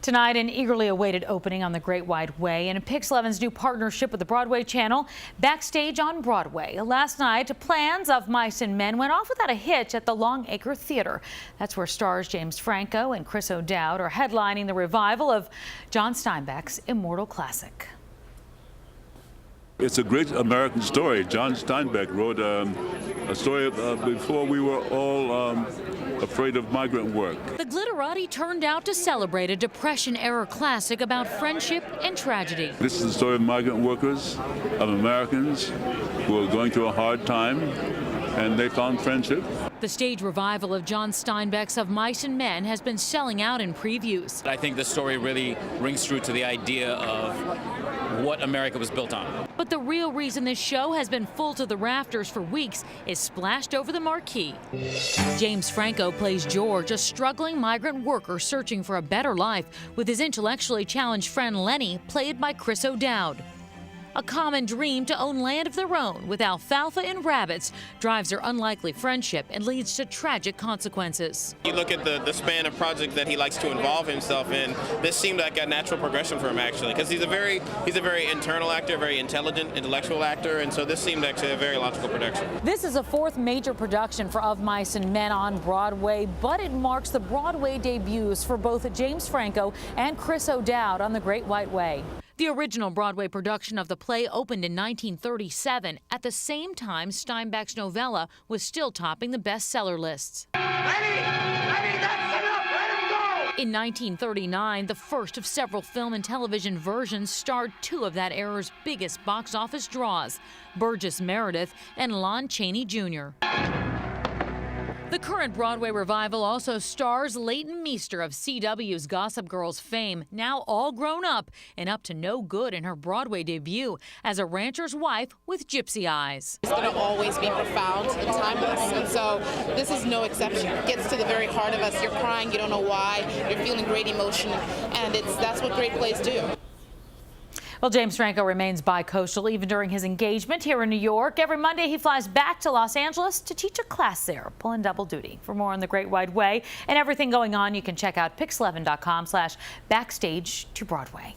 Tonight, an eagerly awaited opening on the Great Wide Way and Pix 11's new partnership with the Broadway Channel, Backstage on Broadway. Last night, plans of Mice and Men went off without a hitch at the Longacre Theater. That's where stars James Franco and Chris O'Dowd are headlining the revival of John Steinbeck's immortal classic. It's a great American story. John Steinbeck wrote a story before we were all afraid of migrant work. The glitterati turned out to celebrate a Depression-era classic about friendship and tragedy. This is the story of migrant workers, of Americans who are going through a hard time, and they found friendship. The stage revival of John Steinbeck's Of Mice and Men has been selling out in previews. I think the story really rings true to the idea of what America was built on. But the real reason this show has been full to the rafters for weeks is splashed over the marquee. James Franco plays George, a struggling migrant worker searching for a better life, with his intellectually challenged friend Lenny, played by Chris O'Dowd. A common dream to own land of their own with alfalfa and rabbits drives their unlikely friendship and leads to tragic consequences. You look at the span of projects that he likes to involve himself in, this seemed like a natural progression for him actually, because he's a very internal actor, very intelligent, intellectual actor, and so this seemed actually a very logical production. This is a fourth major production for Of Mice and Men on Broadway, but it marks the Broadway debuts for both James Franco and Chris O'Dowd on the Great White Way. The original Broadway production of the play opened in 1937, at the same time Steinbeck's novella was still topping the bestseller lists. Lenny, that's enough! Let him go! In 1939, the first of several film and television versions starred two of that era's biggest box office draws, Burgess Meredith and Lon Chaney Jr. The current Broadway revival also stars Leighton Meester of CW's Gossip Girls fame, now all grown up and up to no good in her Broadway debut as a rancher's wife with gypsy eyes. It's going to always be profound and timeless, and so this is no exception. It gets to the very heart of us. You're crying, you don't know why, you're feeling great emotion, and that's what great plays do. Well, James Franco remains bi-coastal even during his engagement here in New York. Every Monday, he flies back to Los Angeles to teach a class there, pulling double duty. For more on the Great Wide Way and everything going on, you can check out pix11.com/backstage to Broadway.